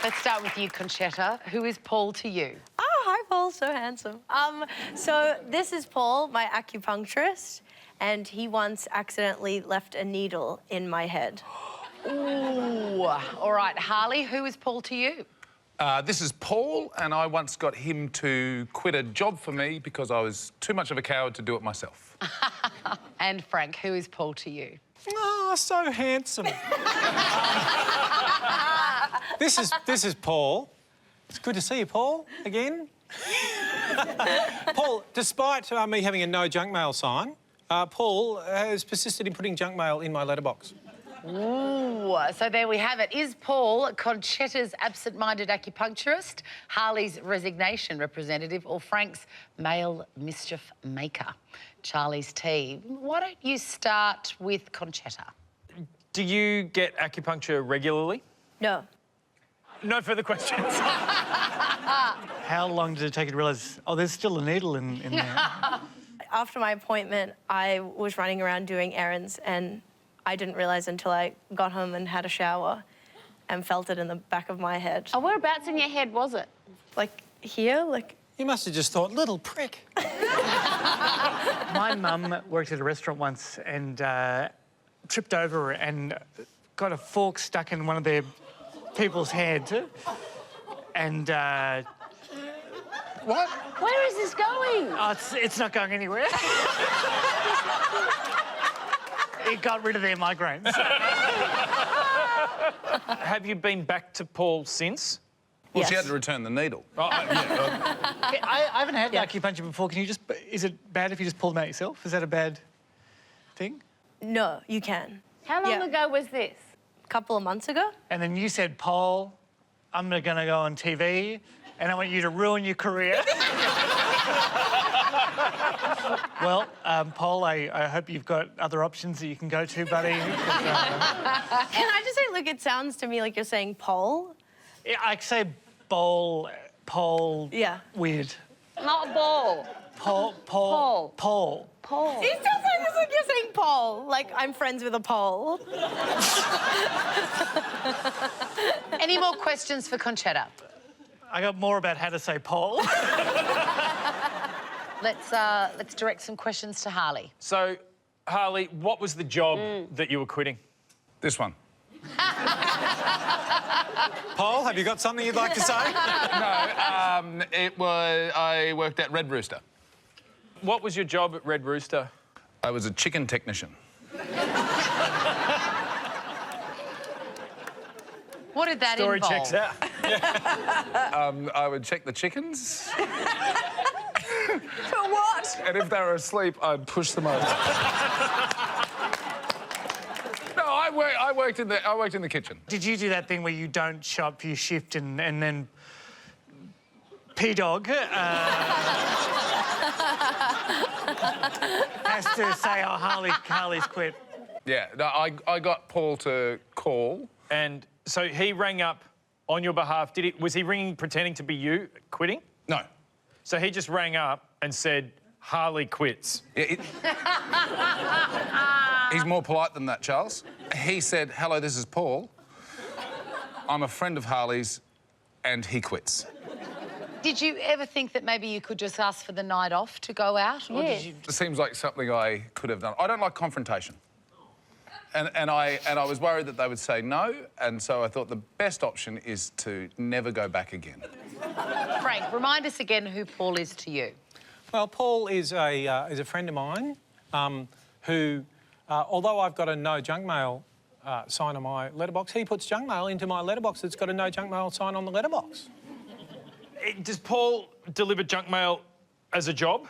Let's start with you, Conchetta. Who is Paul to you? Oh, hi, Paul. So handsome. So this is Paul, my acupuncturist, and he once accidentally left a needle in my head. Ooh. All right, Harley, who is Paul to you? This is Paul, and I once got him to quit a job for me because I was too much of a coward to do it myself. And Frank, who is Paul to you? Oh, so handsome. This is Paul. It's good to see you, Paul, again. Paul, despite me having a no junk mail sign, Paul has persisted in putting junk mail in my letterbox. Ooh, so there we have it. Is Paul Conchetta's absent-minded acupuncturist, Harley's resignation representative, or Frank's male mischief maker? Charlie's tea. Why don't you start with Conchetta? Do you get acupuncture regularly? No. No further questions. How long did it take you to realise, oh, there's still a needle in there? After my appointment, I was running around doing errands and I didn't realise until I got home and had a shower and felt it in the back of my head. Oh, whereabouts in your head was it? Like here, like... You must have just thought, little prick. My mum worked at a restaurant once and tripped over and got a fork stuck in one of their people's heads. And... What? Where is this going? Oh, it's not going anywhere. It got rid of their migraines. Have you been back to Paul since? Well, Yes. she had to return the needle. Oh, I haven't had acupuncture before. Can you just... Is it bad if you just pull them out yourself? Is that a bad thing? No, you can. How long ago was this? A couple of months ago. And then you said, Paul, I'm going to go on TV and I want you to ruin your career. Well, Paul, I hope you've got other options that you can go to, buddy. Can I just say, look, it sounds to me like you're saying Paul. Yeah, I say bowl, Paul... Yeah. Weird. Not a ball. Paul. Paul. Paul. Paul. It sounds like this like you're saying Paul. Like I'm friends with a Paul. Any more questions for Conchetta? I got more about how to say Paul. Let's direct some questions to Harley. So, Harley, what was the job that you were quitting? This one. Paul, have you got something you'd like to say? No, I worked at Red Rooster. What was your job at Red Rooster? I was a chicken technician. What did that Story involve? checks out. I would check the chickens. For what? And if they were asleep, I'd push them over. No, I worked in the kitchen. Did you do that thing where you don't show up for your shift and then P-Dog has to say, oh, Harley's quit? Yeah, no, I got Paul to call. And so he rang up on your behalf. Was he ringing pretending to be you quitting? No. So he just rang up and said, Harley quits. Yeah, he's more polite than that, Charles. He said, hello, this is Paul. I'm a friend of Harley's and he quits. Did you ever think that maybe you could just ask for the night off to go out? Or did you... It seems like something I could have done. I don't like confrontation. And I was worried that they would say no, and so I thought the best option is to never go back again. Frank, remind us again who Paul is to you. Well, Paul is a friend of mine who, although I've got a no junk mail sign on my letterbox, he puts junk mail into my letterbox that's got a no junk mail sign on the letterbox. Does Paul deliver junk mail as a job?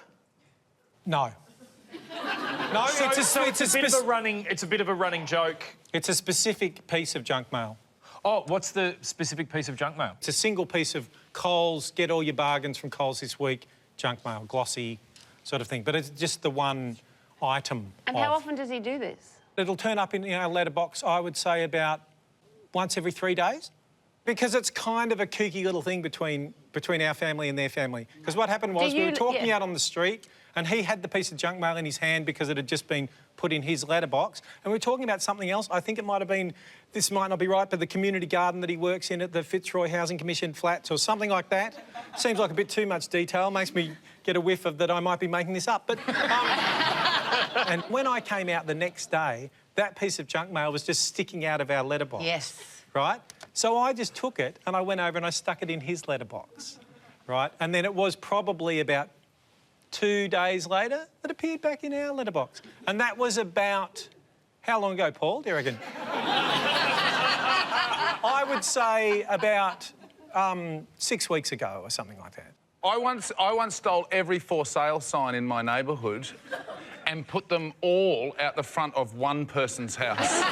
No. No, So it's a bit of a running joke. It's a specific piece of junk mail. Oh, what's the specific piece of junk mail? It's a single piece of Coles, get all your bargains from Coles this week, junk mail, glossy sort of thing. But it's just the one item. And how often does he do this? It'll turn up in our letterbox, I would say, about once every 3 days. Because it's kind of a kooky little thing between our family and their family. Because what happened was we were talking out on the street and he had the piece of junk mail in his hand because it had just been put in his letterbox. And we were talking about something else. I think it might have been, this might not be right, but the community garden that he works in at the Fitzroy Housing Commission flats or something like that. Seems like a bit too much detail. Makes me get a whiff of that I might be making this up. But and when I came out the next day, that piece of junk mail was just sticking out of our letterbox. Yes. Right? So I just took it and I went over and I stuck it in his letterbox. Right? And then it was probably about 2 days later that appeared back in our letterbox. And that was about... How long ago, Paul, do you reckon? I would say about 6 weeks ago or something like that. I once stole every for sale sign in my neighbourhood and put them all out the front of one person's house.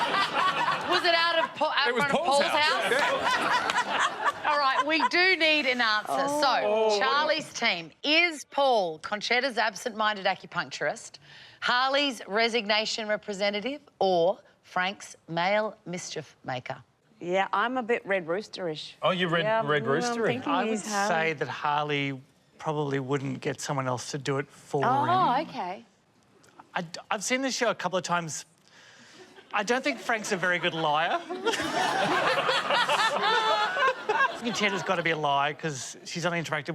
Was it out It was front of Paul's house? Yeah. All right, we do need an answer. So, Charlie's team, is Paul Conchetta's absent-minded acupuncturist, Harley's resignation representative, or Frank's male mischief maker? Yeah, I'm a bit Red Roosterish. Oh, you Red I'm Rooster? thinking I would he's Harley. say that Harley probably wouldn't get someone else to do it for him. Oh, okay. I've seen this show a couple of times. I don't think Frank's a very good liar. Conchetta's got to be a liar because she's only interacted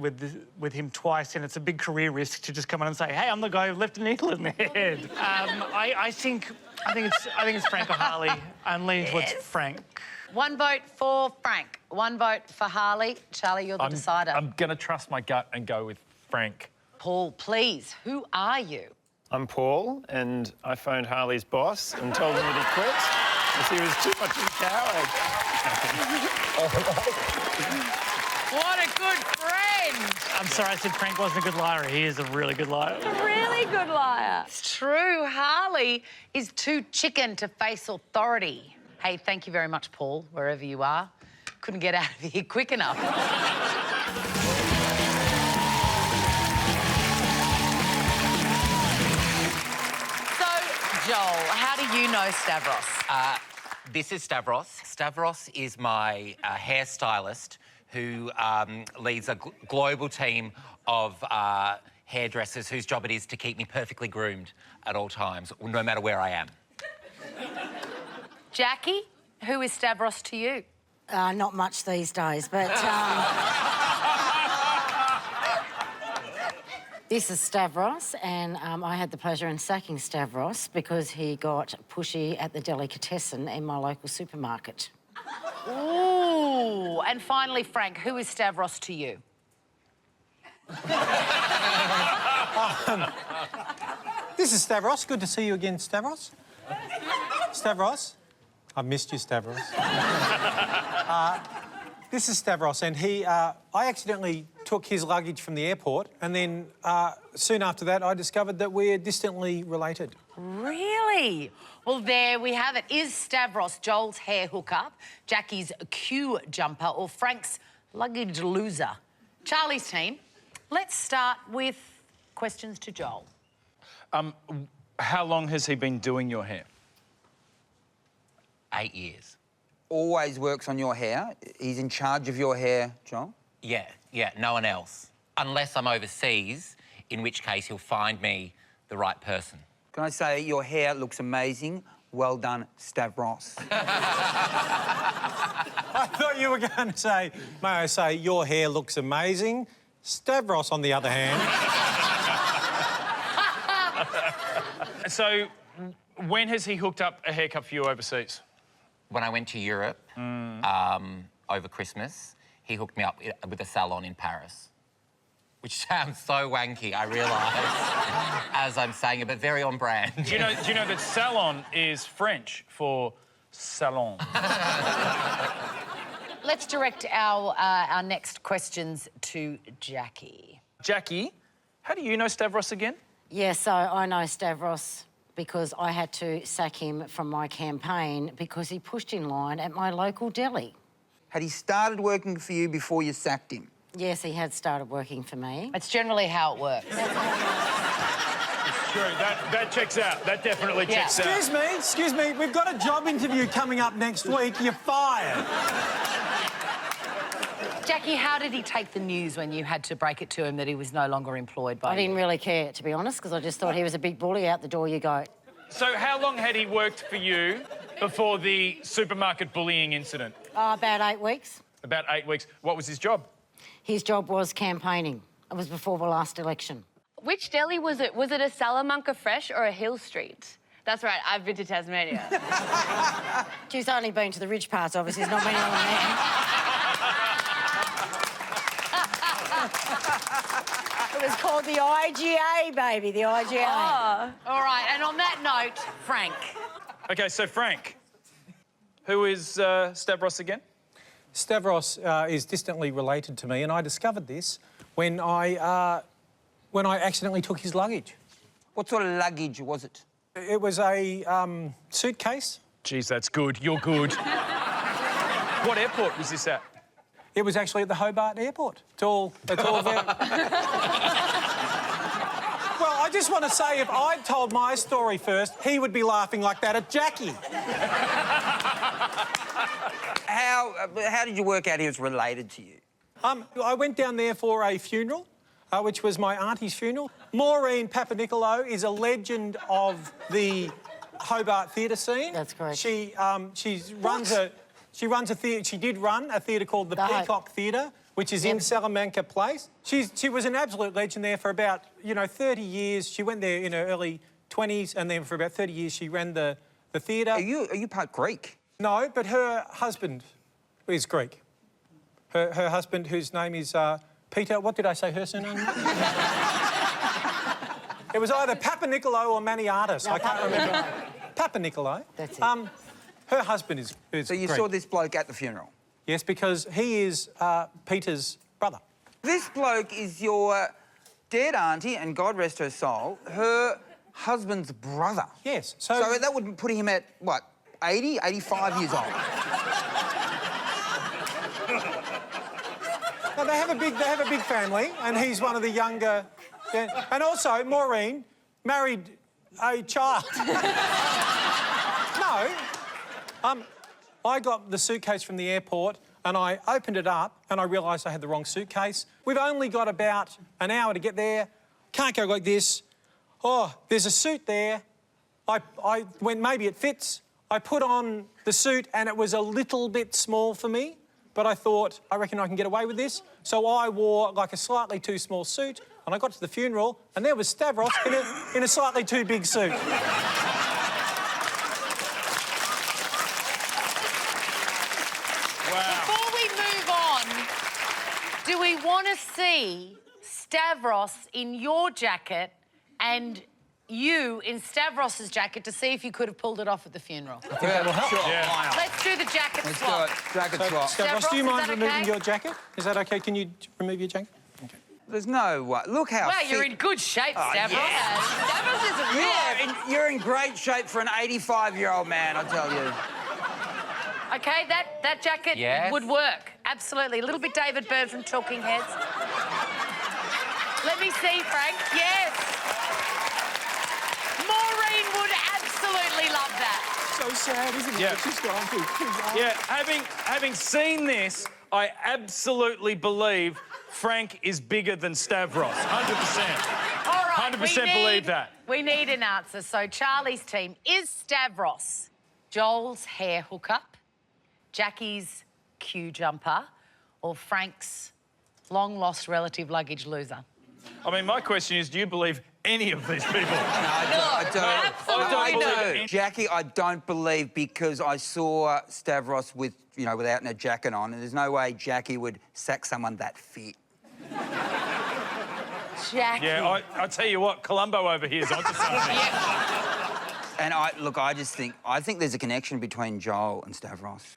with him twice, and it's a big career risk to just come on and say, "Hey, I'm the guy who left a needle in the head." I think it's Frank or Harley. I'm leaning towards Frank. One vote for Frank, one vote for Harley. Charlie, you're the decider. I'm going to trust my gut and go with Frank. Paul, please, who are you? I'm Paul, and I phoned Harley's boss and told him that he quit because he was too much of a coward. What a good friend! I'm sorry I said Frank wasn't a good liar. He is a really good liar. Really good liar. It's true, Harley is too chicken to face authority. Hey, thank you very much, Paul, wherever you are. Couldn't get out of here quick enough. So, Joel, how do you know Stavros? This is Stavros. Stavros is my hairstylist who leads a global team of hairdressers whose job it is to keep me perfectly groomed at all times, no matter where I am. Jackie, who is Stavros to you? Not much these days, but this is Stavros, and I had the pleasure in sacking Stavros because he got pushy at the delicatessen in my local supermarket. Ooh, and finally, Frank, who is Stavros to you? This is Stavros. Good to see you again, Stavros. Stavros. I've missed you, Stavros. This is Stavros, and I accidentally took his luggage from the airport, and then soon after that, I discovered that we're distantly related. Really? Well, there we have it. Is Stavros Joel's hair hookup, Jackie's Q jumper, or Frank's luggage loser? Charlie's team, let's start with questions to Joel. How long has he been doing your hair? 8 years. Always works on your hair. He's in charge of your hair, Joel? Yeah, no one else. Unless I'm overseas, in which case he'll find me the right person. Can I say your hair looks amazing? Well done, Stavros. I thought you were going to say, may I say, your hair looks amazing. Stavros, on the other hand. So, when has he hooked up a haircut for you overseas? When I went to Europe over Christmas, he hooked me up with a salon in Paris. Which sounds so wanky, I realise, as I'm saying it, but very on brand. Do you know that salon is French for salon? Let's direct our next questions to Jackie. Jackie, how do you know Stavros again? Yeah, so I know Stavros because I had to sack him from my campaign because he pushed in line at my local deli. Had he started working for you before you sacked him? Yes, he had started working for me. It's generally how it works. True, that checks out. That definitely checks out. Excuse me, we've got a job interview coming up next week. You're fired. Jackie, how did he take the news when you had to break it to him that he was no longer employed by I you? didn't really care, to be honest, because I just thought he was a big bully. Out the door you go. So how long had he worked for you before the supermarket bullying incident? About 8 weeks. About 8 weeks. What was his job? His job was campaigning. It was before the last election. Which deli was it? Was it a Salamanca Fresh or a Hill Street? That's right, I've been to Tasmania. She's only been to the rich parts, obviously. There's not many on there. It was called the IGA, baby, the IGA. Oh. All right, and on that note, Frank. OK, so Frank, who is Stavros again? Stavros is distantly related to me, and I discovered this when I accidentally took his luggage. What sort of luggage was it? It was a suitcase. Geez, that's good. You're good. What airport was this at? It was actually at the Hobart Airport. It's all there. Well, I just want to say, if I'd told my story first, he would be laughing like that at Jackie. How did you work out he was related to you? I went down there for a funeral, which was my auntie's funeral. Maureen Papanicolaou is a legend of the Hobart theatre scene. That's correct. She runs a theatre. She did run a theatre called the Peacock Theatre, which is in Salamanca Place. She was an absolute legend there for about 30 years. She went there in her early 20s, and then for about 30 years she ran the theatre. Are you part Greek? No, but her husband is Greek. Her husband, whose name is Peter. What did I say her surname? It was either Papanicolaou or Maniatis. No, I can't remember. Papanicolaou. That's it. Her husband is So you Greek. saw this bloke at the funeral? Yes, because he is Peter's brother. This bloke is your dead auntie, and God rest her soul, her husband's brother. Yes. So that would put him at, what, 80, 85 years old? No, they have a big family, and he's one of the younger. Yeah. And also, Maureen married a child. No. I got the suitcase from the airport, and I opened it up, and I realised I had the wrong suitcase. We've only got about an hour to get there. Can't go like this. Oh, there's a suit there. I went, maybe it fits. I put on the suit, and it was a little bit small for me, but I thought, I reckon I can get away with this. So I wore like a slightly too small suit, and I got to the funeral, and there was Stavros in a slightly too big suit. Before we move on, do we want to see Stavros in your jacket and you in Stavros's jacket to see if you could have pulled it off at the funeral? I think that will help. Sure. Yeah. Let's do the jacket Let's swap. do it. Jacket swap. Stavros, do you Stavros, mind is that removing okay? your jacket? Is that okay? Can you remove your jacket? Okay. There's no way. Look how Wow, fit... you're in good shape, Stavros. yeah. Stavros is a real... You're in great shape for an 85-year-old man, I tell you. OK, that jacket would work. Absolutely. A little bit David Byrne from Talking Heads. Let me see, Frank. Yes. Maureen would absolutely love that. So sad, isn't it? Yeah. She's gone through. Yeah, having seen this, I absolutely believe Frank is bigger than Stavros. 100%. All right. 100% believe that. We need an answer. So Charlie's team, is Stavros Joel's hair hookup, Jackie's queue jumper, or Frank's long-lost relative luggage loser? I mean, my question is, do you believe any of these people? I don't. Absolutely no. no. Jackie, I don't believe, because I saw Stavros with, without a jacket on, and there's no way Jackie would sack someone that fit. Jackie. Yeah, I tell you what, Columbo over here is onto something. And I think there's a connection between Joel and Stavros.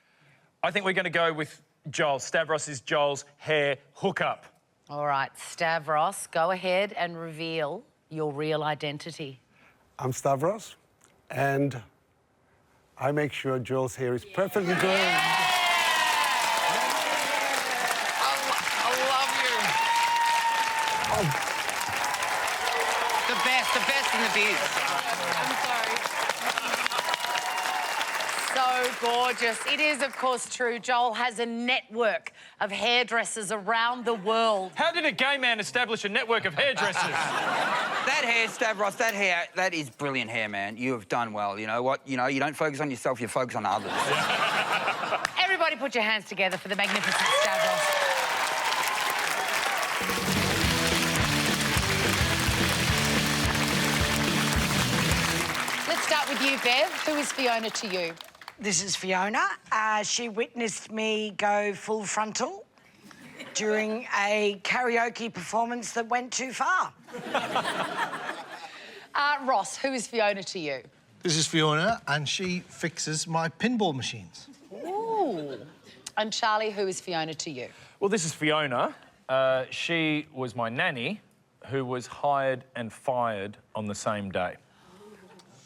I think we're going to go with Joel. Stavros is Joel's hair hookup. All right, Stavros, go ahead and reveal your real identity. I'm Stavros, and I make sure Joel's hair is perfectly groomed. I love you. The best in the biz. I'm sorry. So gorgeous. It is, of course, true. Joel has a network of hairdressers around the world. How did a gay man establish a network of hairdressers? That hair, Stavros, that hair, that is brilliant hair, man. You have done well. You know what? You know, you don't focus on yourself, you focus on others. Everybody put your hands together for the magnificent Stavros. Let's start with you, Bev. Who is Fiona to you? This is Fiona. She witnessed me go full frontal during a karaoke performance that went too far. Ross, who is Fiona to you? This is Fiona, and she fixes my pinball machines. Ooh. And Charlie, who is Fiona to you? Well, this is Fiona. She was my nanny who was hired and fired on the same day.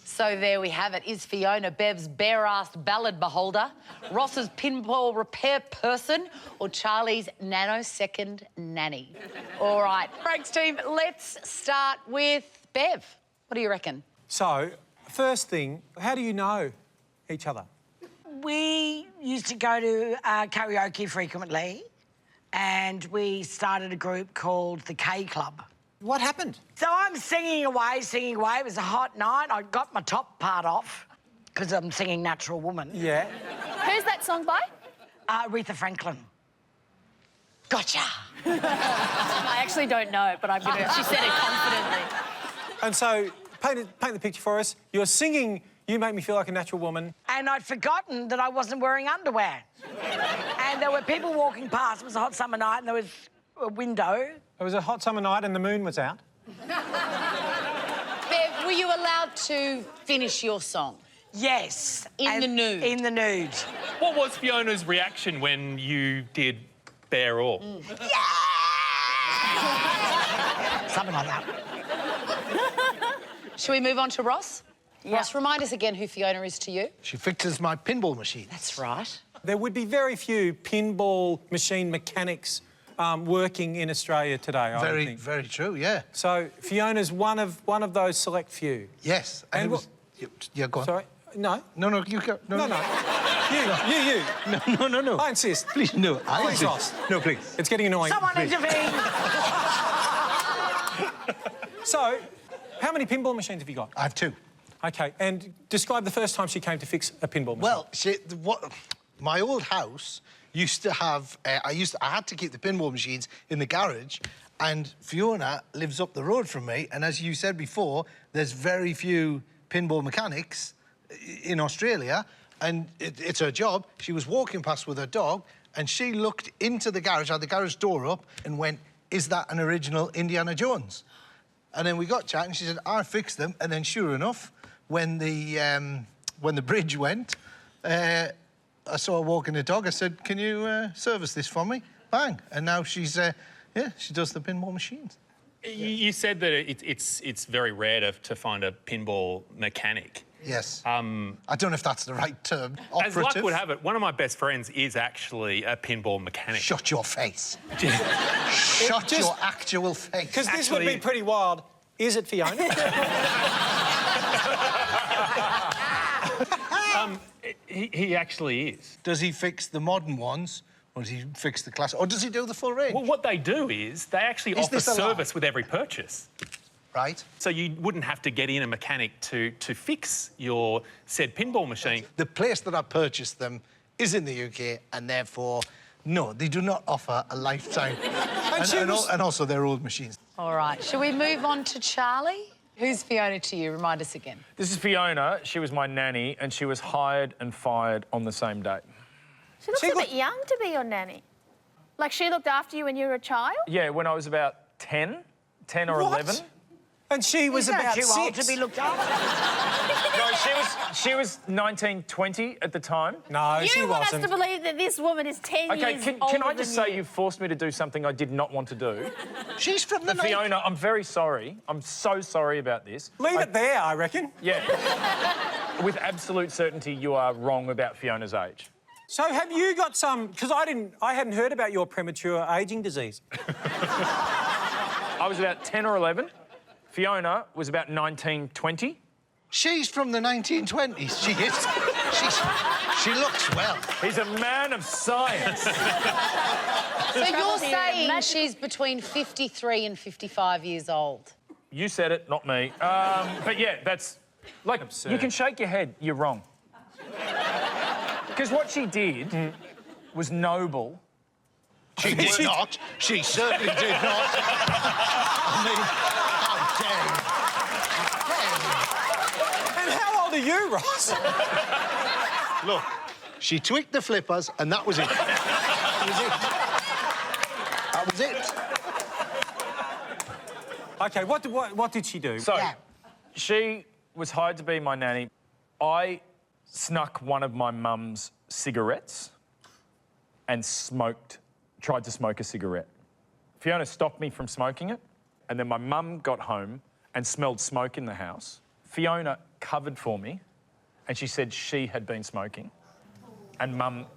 So there we have it. Is Fiona Bev's bare-assed ballad beholder, Ross's pinball repair person, or Charlie's nanosecond nanny? All right, Frank's team, let's start with Bev. What do you reckon? So, first thing, how do you know each other? We used to go to karaoke frequently, and we started a group called the K Club. What happened? So I'm singing away, singing away. It was a hot night. I got my top part off because I'm singing Natural Woman. Yeah. Who's that song by? Aretha Franklin. Gotcha. I actually don't know it, but I'm gonna. She said it confidently. And so, paint the picture for us. You're singing You Make Me Feel Like a Natural Woman. And I'd forgotten that I wasn't wearing underwear. And there were people walking past. It was a hot summer night and there was a window. It was a hot summer night and the moon was out. Bev, were you allowed to finish your song? Yes. In the nude? In the nude. What was Fiona's reaction when you did bare all? Yeah! Something like that. Shall we move on to Ross? Yeah. Ross, remind us again who Fiona is to you. She fixes my pinball machines. That's right. There would be very few pinball machine mechanics working in Australia today, I would think. Very true, yeah. So Fiona's one of those select few. Yes. And it was... Yeah, go on. Sorry? No. No, you go. No. You. No. I insist. Please, no. Please, Ross. No, please. It's getting annoying. Someone intervene! So, how many pinball machines have you got? I have 2. OK, and describe the first time she came to fix a pinball machine. Well, my old house used to have... I had to keep the pinball machines in the garage, and Fiona lives up the road from me, and as you said before, there's very few pinball mechanics in Australia, and it's her job. She was walking past with her dog, and she looked into the garage, had the garage door up, and went, "Is that an original Indiana Jones?" And then we got chatting. She said, "I fixed them." And then, sure enough, when the bridge went, I saw her walking the dog. I said, "Can you service this for me?" Bang! And now she's she does the pinball machines. You said that it's very rare to find a pinball mechanic. Yes. I don't know if that's the right term. As luck would have it, one of my best friends is actually a pinball mechanic. Shut your face. Shut your actual face. Because this would be pretty wild. Is it Fiona? He actually is. Does he fix the modern ones, or does he fix the classic, or does he do the full range? Well, what they do is they actually offer service with every purchase. Right. So you wouldn't have to get in a mechanic to fix your said pinball machine. The place that I purchased them is in the UK, and therefore, no, they do not offer a lifetime. and also, they're old machines. All right. Shall we move on to Charlie? Who's Fiona to you? Remind us again. This is Fiona. She was my nanny, and she was hired and fired on the same day. She looks a bit young to be your nanny. Like she looked after you when you were a child? Yeah, when I was about 10 or 11. And she was about 6. Too old to be looked after. No, she was 19, 20 at the time. No, she You want wasn't. us to believe that this woman is 10 Okay, years can older I just than say you forced me to do something I did not want to do? She's from the Fiona, I'm very sorry. I'm so sorry about this. Leave it there, I reckon. Yeah. With absolute certainty, you are wrong about Fiona's age. So have you got some... Because I hadn't heard about your premature ageing disease. I was about 10 or 11. Fiona was about 19, 20. She's from the 1920s. She is. She looks well. He's a man of science. So you're saying she's between 53 and 55 years old? You said it, not me. But yeah, that's... Like, Absurd. you can shake your head, you're wrong. Because what she did was noble. She did not. She certainly did not. I mean, how dare you? And how old are you, Ross? Look, she tweaked the flippers, and that was it. That was it. OK, what did she do? So, she was hired to be my nanny. I snuck one of my mum's cigarettes and tried to smoke a cigarette. Fiona stopped me from smoking it, and then my mum got home and smelled smoke in the house. Fiona covered for me, and she said she had been smoking. And Mum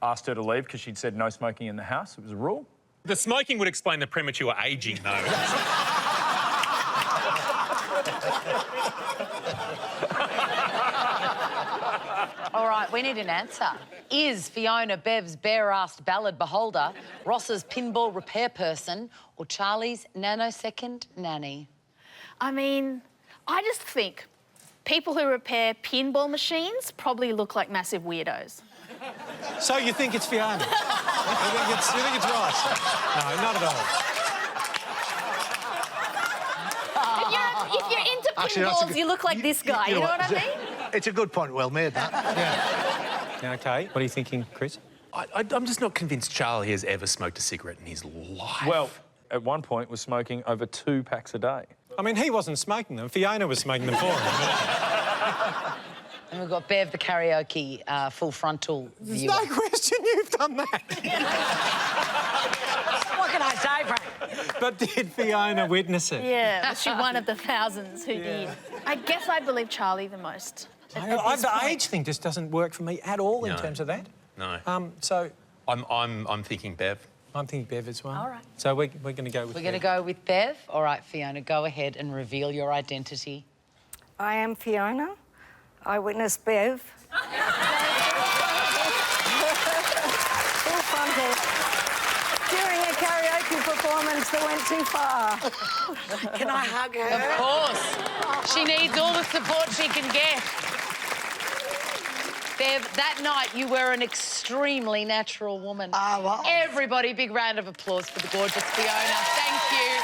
asked her to leave because she'd said no smoking in the house. It was a rule. The smoking would explain the premature ageing, though. All right, we need an answer. Is Fiona Bev's bare-assed ballad beholder, Ross's pinball repair person, or Charlie's nanosecond nanny? I mean, I just think people who repair pinball machines probably look like massive weirdos. So you think it's Fiona? you think it's Ross? No, not at all. If you're into pinballs, you look like this guy, you know what I mean? It's a good point, well made, that. Yeah. OK, what are you thinking, Chris? I'm just not convinced Charlie has ever smoked a cigarette in his life. Well, at one point was smoking over 2 packs a day. I mean, he wasn't smoking them. Fiona was smoking them for him. And we've got Bev, the karaoke full frontal There's viewer. no question you've done that. What can I say, Frank? But did Fiona witness it? Yeah, was she one of the thousands who did? I guess I believe Charlie the most. The age thing just doesn't work for me at all in No. terms of that. No. So I'm thinking Bev. I'm thinking Bev as well. All right. So we're going to go with We're going to go with Bev. All right, Fiona, go ahead and reveal your identity. I am Fiona. Eyewitness Bev. Full frontal. During a karaoke performance that went too far. Can I hug her? Of course. She needs all the support she can get. Bev, that night you were an extremely natural woman. Ah, well. Everybody, big round of applause for the gorgeous Fiona. Thank you.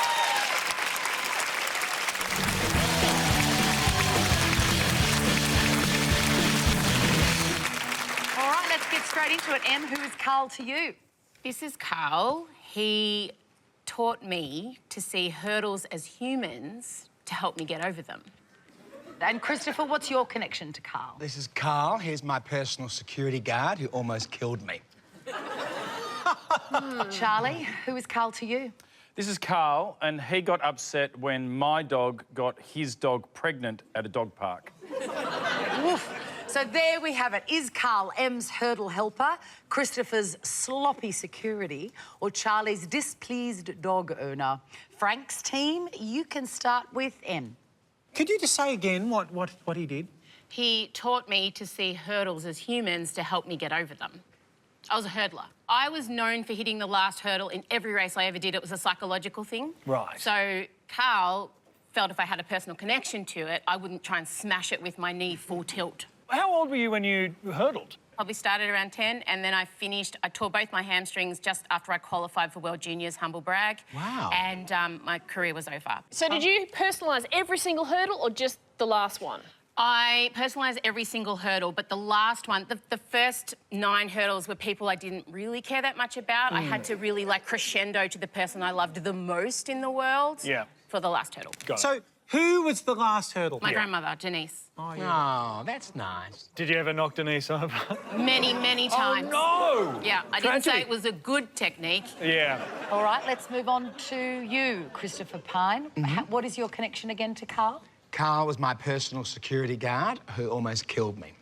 All right, let's get straight into it. Em, who is Carl to you? This is Carl. He taught me to see hurdles as humans to help me get over them. And Christopher, what's your connection to Carl? This is Carl. He's my personal security guard who almost killed me. Charlie, who is Carl to you? This is Carl, and he got upset when my dog got his dog pregnant at a dog park. Woof. So there we have it. Is Carl M's hurdle helper, Christopher's sloppy security, or Charlie's displeased dog owner? Frank's team, you can start with M. Could you just say again what he did? He taught me to see hurdles as humans to help me get over them. I was a hurdler. I was known for hitting the last hurdle in every race I ever did. It was a psychological thing. Right. So Carl felt if I had a personal connection to it, I wouldn't try and smash it with my knee full tilt. How old were you when you hurdled? Probably started around 10, and then I tore both my hamstrings just after I qualified for World Juniors, humble brag. Wow. And my career was over. So did you personalise every single hurdle or just the last one? I personalised every single hurdle, but the last one, the first 9 hurdles were people I didn't really care that much about. I had to really, like, crescendo to the person I loved the most in the world for the last hurdle. So who was the last hurdle? My grandmother, Denise. Oh, yeah. Oh, that's nice. Did you ever knock Denise over? Many, many times. Oh, no! Yeah, I didn't say it was a good technique. Yeah. All right, let's move on to you, Christopher Pine. What is your connection again to Carl? Carl was my personal security guard who almost killed me.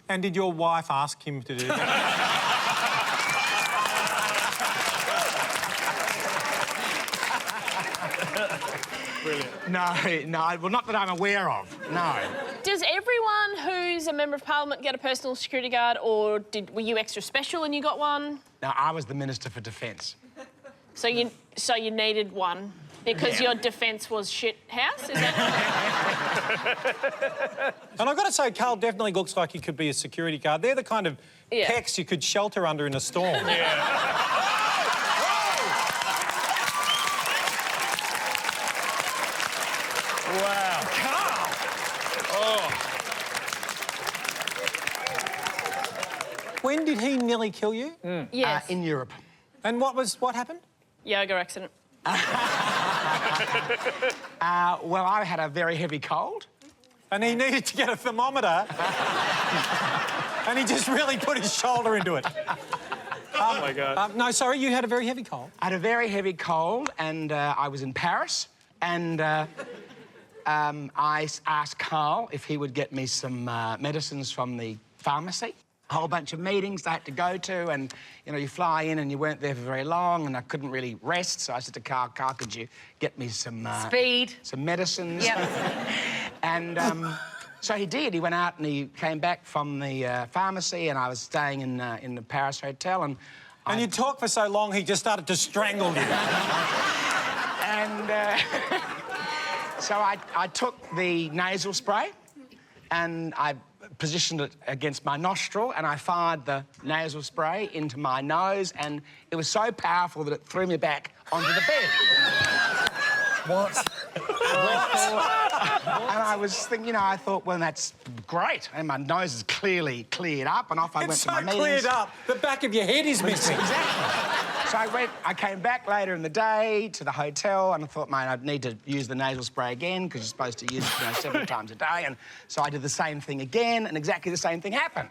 And did your wife ask him to do that? Brilliant. No, well, not that I'm aware of, no. Does everyone who's a member of parliament get a personal security guard, or were you extra special and you got one? No, I was the Minister for Defence. So you needed one because your defence was shit house, is that? And I've got to say, Carl definitely looks like he could be a security guard. They're the kind of pecs you could shelter under in a storm. Wow. Carl! Oh. When did he nearly kill you? Yes. In Europe. And what happened? Yoga accident. Well, I had a very heavy cold. And he needed to get a thermometer. And he just really put his shoulder into it. Oh, my God. No, sorry, you had a very heavy cold. I had a very heavy cold, and I was in Paris, and I asked Carl if he would get me some medicines from the pharmacy. A whole bunch of meetings I had to go to, and, you know, you fly in and you weren't there for very long, and I couldn't really rest, so I said to Carl, could you get me some... Speed. Some medicines. Yep. And so he did. He went out and he came back from the pharmacy, and I was staying in the Paris hotel, and... And you talked for so long, he just started to strangle you. And so I took the nasal spray and I positioned it against my nostril, and I fired the nasal spray into my nose, and it was so powerful that it threw me back onto the bed. What? And I was thinking, you know, I thought, well, that's great. And my nose is clearly cleared up, and off I went to my meetings. It's so cleared up, the back of your head is missing. Exactly. So I came back later in the day to the hotel, and I thought, mate, I'd need to use the nasal spray again, because you're supposed to use it, you know, several times a day. And so I did the same thing again, and exactly the same thing happened.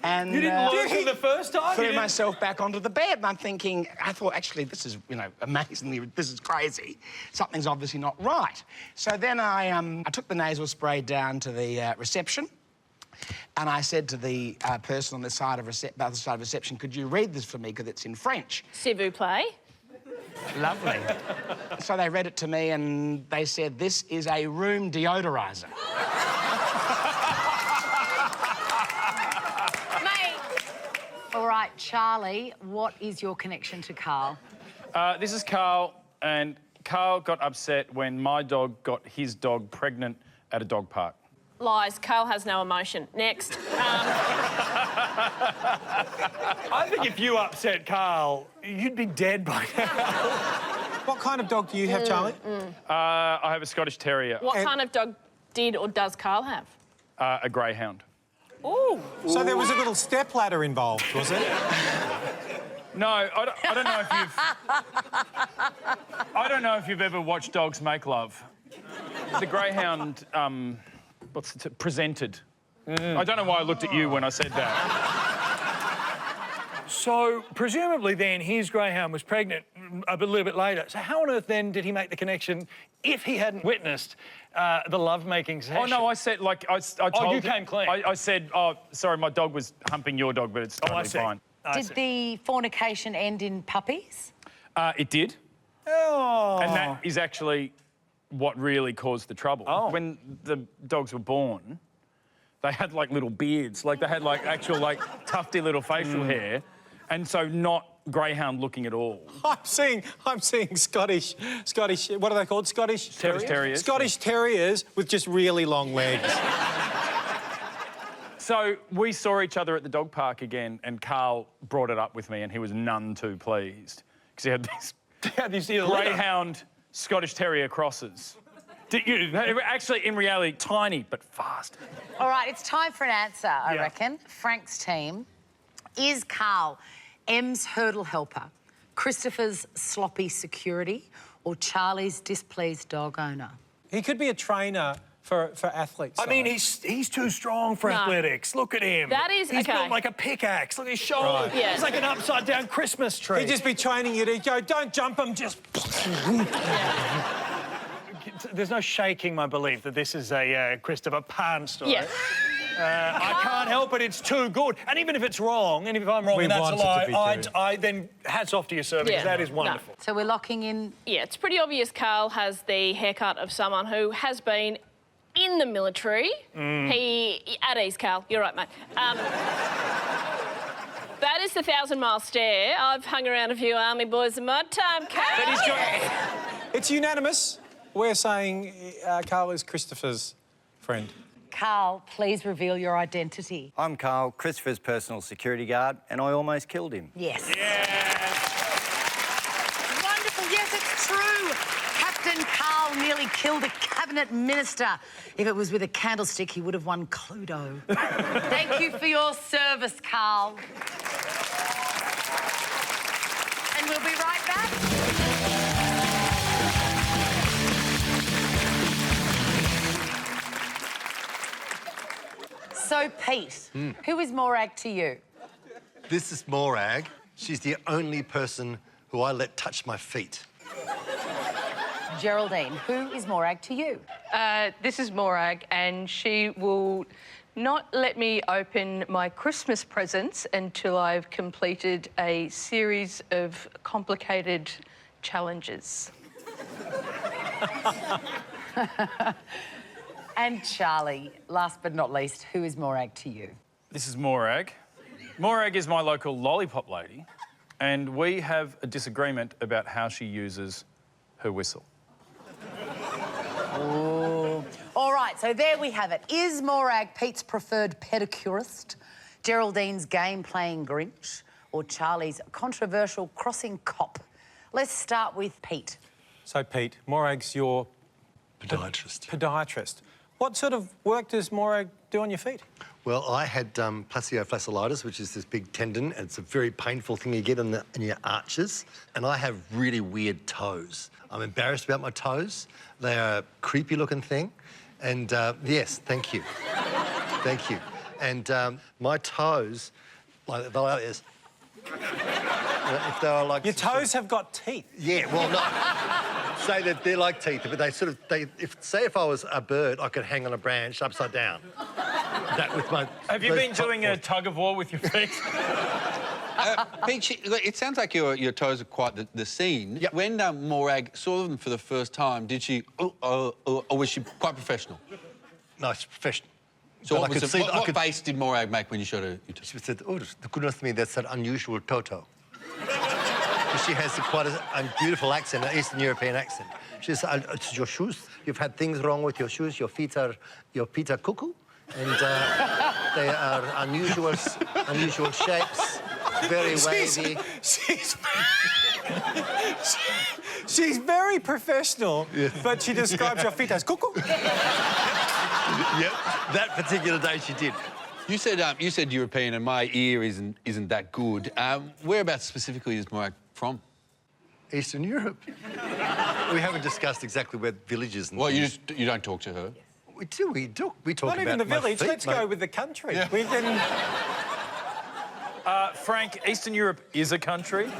And you didn't learn from the first time? Threw myself back onto the bed, and I'm thinking, I thought, actually, this is, you know, amazingly, this is crazy. Something's obviously not right. So then I took the nasal spray down to the reception, and I said to the person on the side of reception, could you read this for me, because it's in French. S'il vous plaît. Lovely. So they read it to me, and they said, this is a room deodorizer. All right, Charlie, what is your connection to Carl? This is Carl, and Carl got upset when my dog got his dog pregnant at a dog park. Lies. Carl has no emotion. Next. I think if you upset Carl, you'd be dead by now. What kind of dog do you have, Charlie? I have a Scottish Terrier. What kind of dog did or does Carl have? A greyhound. Ooh. So there was a little stepladder involved, was it? No, I don't know if you've... I don't know if you've ever watched dogs make love. The greyhound, presented. I don't know why I looked at you when I said that. So, presumably then, his greyhound was pregnant a little bit later. So how on earth then did he make the connection if he hadn't witnessed the love-making session? Oh, no, I said, like, I told you came clean. I said, oh, sorry, my dog was humping your dog, but it's totally fine. Did the fornication end in puppies? It did. Oh. And that is actually what really caused the trouble. Oh. When the dogs were born, they had, like, little beards. Like, they had, like, actual, like, tufty little facial hair. And so not greyhound looking at all. I'm seeing Scottish, what are they called? Scottish Terriers. Scottish Terriers with just really long legs. So we saw each other at the dog park again, and Carl brought it up with me, and he was none too pleased because he had these greyhound Scottish Terrier crosses. Actually, in reality, tiny but fast. All right, it's time for an answer, I reckon. Frank's team. Is Carl M's hurdle helper, Christopher's sloppy security, or Charlie's displeased dog owner? He could be a trainer for athletes. I mean, he's too strong for athletics. Look at him. That is He's okay. built like a pickaxe. Look at his shoulder. Right. Yeah. He's like an upside-down Christmas tree. He'd just be training you to go, don't jump him, just... There's no shaking my belief that this is a Christopher Pan story. Yeah. I can't help it, it's too good. And even if it's wrong, and if I'm wrong and that's a lie, I then hats off to you, sir, because that is wonderful. So we're locking in... Yeah, it's pretty obvious Carl has the haircut of someone who has been in the military. He... At ease, Carl. You're right, mate. That is the 1,000-mile stare. I've hung around a few army boys in my time, Carl. It's unanimous. We're saying Carl is Christopher's friend. Carl, please reveal your identity. I'm Carl, Christopher's personal security guard, and I almost killed him. Yes. Wonderful. Yes, it's true. Captain Carl nearly killed a cabinet minister. If it was with a candlestick, he would have won Cluedo. Thank you for your service, Carl. And we'll be right back. So, Pete, who is Morag to you? This is Morag. She's the only person who I let touch my feet. Geraldine, who is Morag to you? This is Morag, and she will not let me open my Christmas presents until I've completed a series of complicated challenges. And Charlie, last but not least, who is Morag to you? This is Morag. Morag is my local lollipop lady, and we have a disagreement about how she uses her whistle. Ooh. All right, so there we have it. Is Morag Pete's preferred pedicurist, Geraldine's game-playing Grinch, or Charlie's controversial crossing cop? Let's start with Pete. So, Pete, Morag's your... Podiatrist. Podiatrist. What sort of work does Morag do on your feet? Well, I had plasiofasciitis, which is this big tendon, and it's a very painful thing you get in your arches. And I have really weird toes. I'm embarrassed about my toes. They are a creepy-looking thing. And, yes, thank you. Thank you. And my toes, like, they're like this. If they were like... Your toes have got teeth. Yeah, well, no. Say that they're like teeth, but they sort of... Say if I was a bird, I could hang on a branch upside down. That with my... Have you been doing a tug-of-war with your feet? Pete, it sounds like your toes are quite the scene. Yep. When Morag saw them for the first time, did she... or was she quite professional? No, she's professional. So what face did Morag make when you showed her your toes? She said, oh, goodness me, that's an unusual toto. She has quite a beautiful accent, an Eastern European accent. She says, it's your shoes. You've had things wrong with your shoes. Your feet are cuckoo. And they are unusual shapes, very wavy. She's very professional, but she describes your feet as cuckoo. Yep, that particular day she did. You said European, and my ear isn't that good. Whereabouts specifically is Morag from? Eastern Europe. We haven't discussed exactly where villages. Well, you don't talk to her. We do. We talk Not about even the my village. feet, Let's mate. go with the country. Yeah. We can... Frank, Eastern Europe is a country.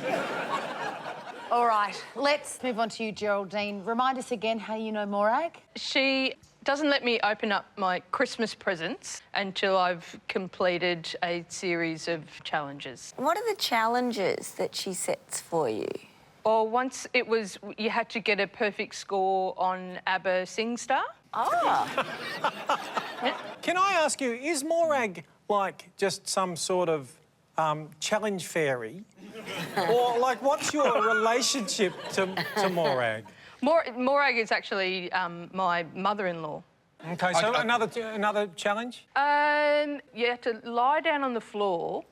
All right, let's move on to you, Geraldine. Remind us again how you know Morag. She doesn't let me open up my Christmas presents until I've completed a series of challenges. What are the challenges that she sets for you? Or once it was, you had to get a perfect score on ABBA SingStar. Oh. Can I ask you, is Morag like just some sort of challenge fairy? Or, like, what's your relationship to Morag? Morag is actually my mother-in-law. OK, so another challenge? You have to lie down on the floor,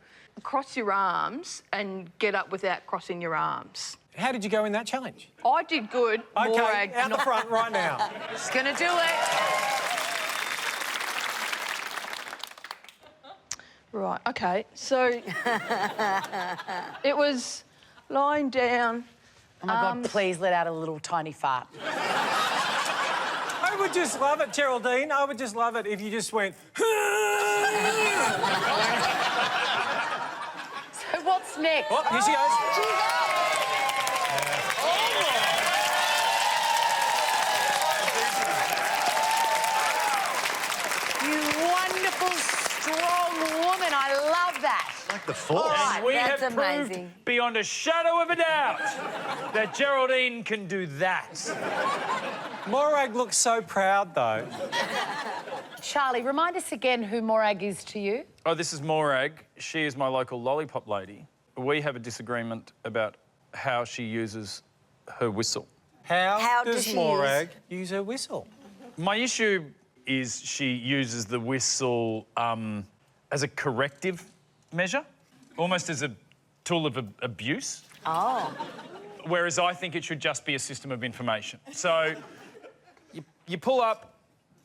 cross your arms, and get up without crossing your arms. How did you go in that challenge? I did good. OK, Morag, out the front right now. She's gonna do it. Right, OK, so it was lying down. Oh, my God, please let out a little tiny fart. I would just love it, Geraldine. I would just love it if you just went... So what's next? Oh, here she goes. You wonderful, strong woman. I love that. Like the Force. And we have That's proved amazing. beyond a shadow of a doubt that Geraldine can do that. Morag looks so proud, though. Charlie, remind us again who Morag is to you. Oh, this is Morag. She is my local lollipop lady. We have a disagreement about how she uses her whistle. How does Morag use her whistle? My issue is she uses the whistle as a corrective measure, almost as a tool of abuse. Oh. Whereas I think it should just be a system of information. So you pull up,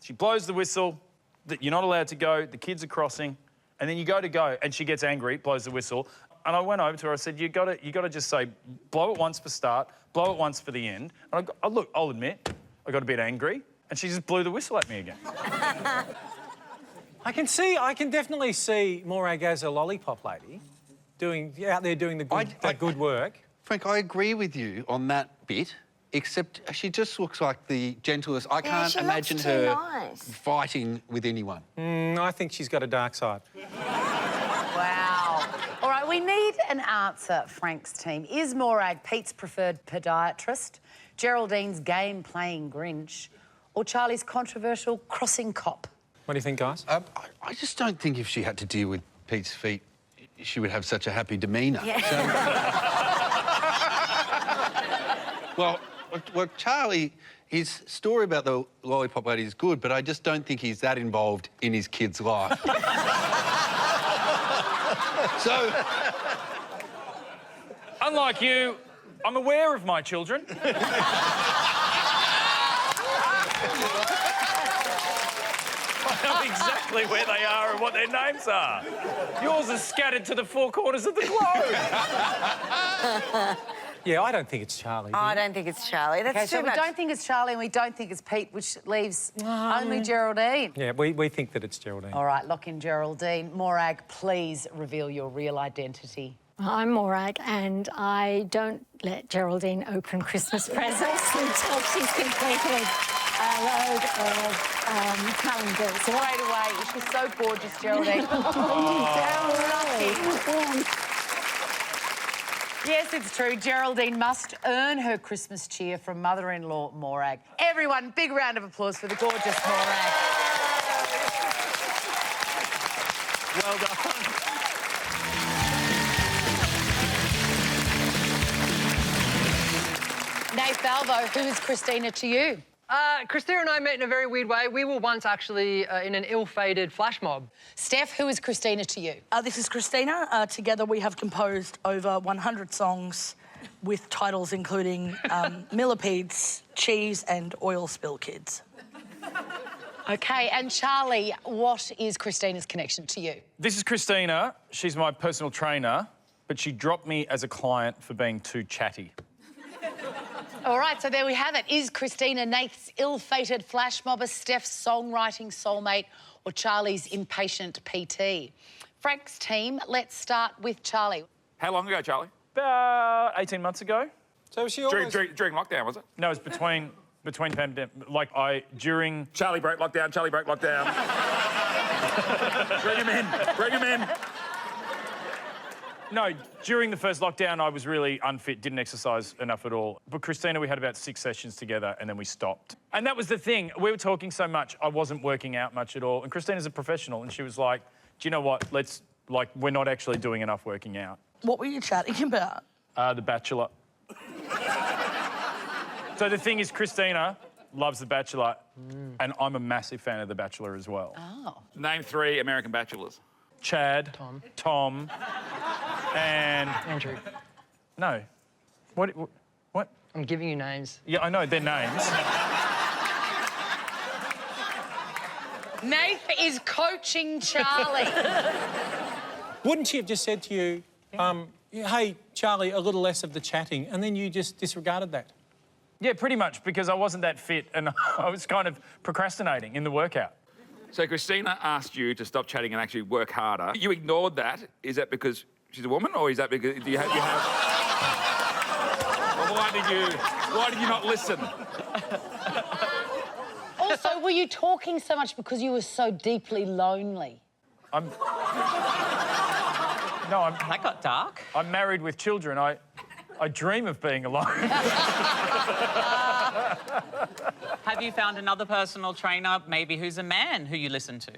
she blows the whistle, that you're not allowed to go, the kids are crossing, and then you go, and she gets angry, blows the whistle, and I went over to her, I said, you got to just say, blow it once for start, blow it once for the end. And look, I'll admit, I got a bit angry, and she just blew the whistle at me again. I can definitely see Morag as a lollipop lady, out there doing the good work. Frank, I agree with you on that bit, except she just looks like the gentlest. I can't imagine her fighting with anyone. I think she's got a dark side. Wow. All right, we need an answer, Frank's team. Is Morag Pete's preferred podiatrist, Geraldine's game-playing Grinch, or Charlie's controversial crossing cop? What do you think, guys? I just don't think if she had to deal with Pete's feet, she would have such a happy demeanour. Yeah. Well, Charlie, his story about the lollipop lady is good, but I just don't think he's that involved in his kid's life. So... Unlike you, I'm aware of my children. I know exactly where they are and what their names are. Yours is scattered to the four corners of the globe. Yeah, I don't think it's Charlie. I don't think it's Charlie. That's Okay, too so much. we don't think it's Charlie and we don't think it's Pete, which leaves only Geraldine. Yeah, we think that it's Geraldine. All right, lock in Geraldine. Morag, please reveal your real identity. I'm Morag, and I don't let Geraldine open Christmas presents until she's completed a load of calendars. Straight away. She's so gorgeous, Geraldine. Yes, it's true. Geraldine must earn her Christmas cheer from mother-in-law Morag. Everyone, big round of applause for the gorgeous Morag. Well done. Nate Balvo, who is Christina to you? Christina and I met in a very weird way. We were once actually in an ill-fated flash mob. Steph, who is Christina to you? This is Christina. Together we have composed over 100 songs with titles including Millipedes, Cheese and Oil Spill Kids. OK, and Charlie, what is Christina's connection to you? This is Christina. She's my personal trainer, but she dropped me as a client for being too chatty. All right, so there we have it. Is Christina Nath's ill-fated flash mobber, Steph's songwriting soulmate, or Charlie's impatient PT? Frank's team, let's start with Charlie. How long ago, Charlie? About 18 months ago. So she during lockdown, was it? No, it was between pandemic. During... Charlie broke lockdown. Bring him in. No, during the first lockdown, I was really unfit, didn't exercise enough at all. But Christina, we had about 6 sessions together and then we stopped. And that was the thing. We were talking so much, I wasn't working out much at all. And Christina's a professional and she was like, do you know what? We're not actually doing enough working out. What were you chatting about? The Bachelor. So the thing is, Christina loves The Bachelor and I'm a massive fan of The Bachelor as well. Oh. Name 3 American bachelors. Chad, Tom, and... Andrew. No. What? I'm giving you names. Yeah, I know, their names. Nath is coaching Charlie. Wouldn't she have just said to you, hey, Charlie, a little less of the chatting, and then you just disregarded that? Yeah, pretty much, because I wasn't that fit and I was kind of procrastinating in the workout. So Christina asked you to stop chatting and actually work harder. You ignored that. Is that because she's a woman, or is that because you have... Well, why did you not listen? Also, were you talking so much because you were so deeply lonely? That got dark. I'm married with children. I I dream of being alone. Have you found another personal trainer, maybe who's a man, who you listen to?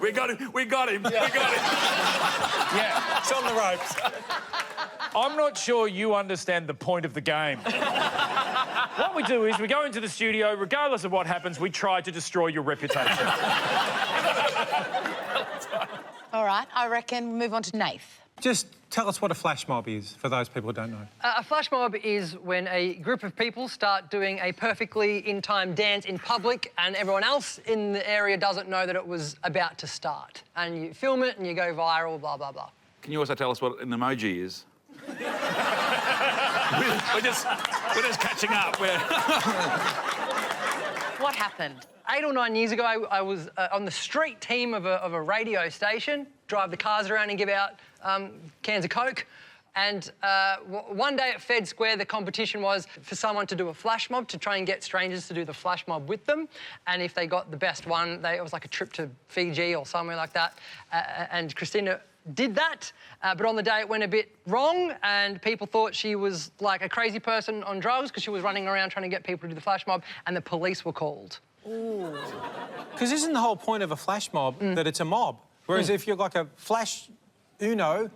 We got him. We got him. We got him. Yeah, it's on the ropes. I'm not sure you understand the point of the game. What we do is we go into the studio, regardless of what happens, we try to destroy your reputation. All right, I reckon move on to Nath. Just tell us what a flash mob is, for those people who don't know. A flash mob is when a group of people start doing a perfectly in-time dance in public and everyone else in the area doesn't know that it was about to start. And you film it and you go viral, blah, blah, blah. Can you also tell us what an emoji is? we're just catching up. What happened? 8 or 9 years ago, I was on the street team of a radio station, drive the cars around and give out cans of Coke. And one day at Fed Square, the competition was for someone to do a flash mob, to try and get strangers to do the flash mob with them. And if they got the best one, it was like a trip to Fiji or somewhere like that. And Christina did that, but on the day it went a bit wrong and people thought she was like a crazy person on drugs because she was running around trying to get people to do the flash mob, and the police were called. Because isn't the whole point of a flash mob that it's a mob? Whereas if you're like a flash Uno,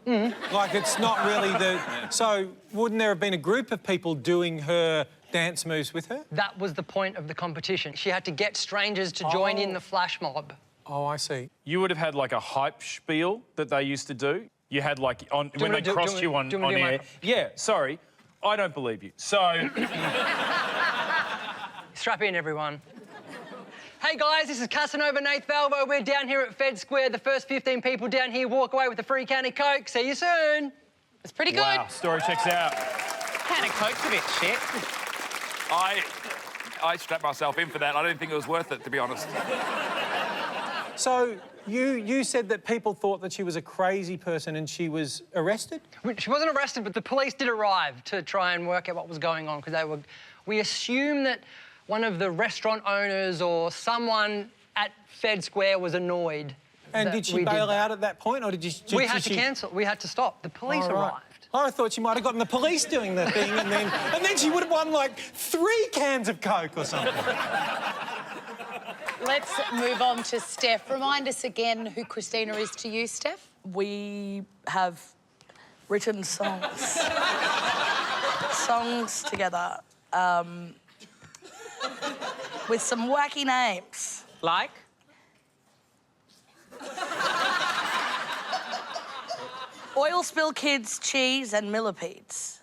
like it's not really the... So wouldn't there have been a group of people doing her dance moves with her? That was the point of the competition. She had to get strangers to join in the flash mob. Oh, I see. You would have had like a hype spiel that they used to do. You had like when they crossed you on air. Yeah, sorry, I don't believe you. So strap in, everyone. Hey guys, this is Casanova Nath Valvo. We're down here at Fed Square. The first 15 people down here walk away with a free can of Coke. See you soon. It's pretty good. Wow, story checks out. Can of Coke's a bit shit. I strapped myself in for that. I didn't think it was worth it, to be honest. So you said that people thought that she was a crazy person and she was arrested? She wasn't arrested, but the police did arrive to try and work out what was going on because we assumed that one of the restaurant owners or someone at Fed Square was annoyed. And did she bail out at that point, or did you... We had to cancel. We had to stop. The police arrived. I thought she might have gotten the police doing the thing and then she would have won like 3 cans of Coke or something. Let's move on to Steph. Remind us again who Christina is to you, Steph. We have written songs. Songs together. With some wacky names. Like? Oil Spill Kids, Cheese and Millipedes.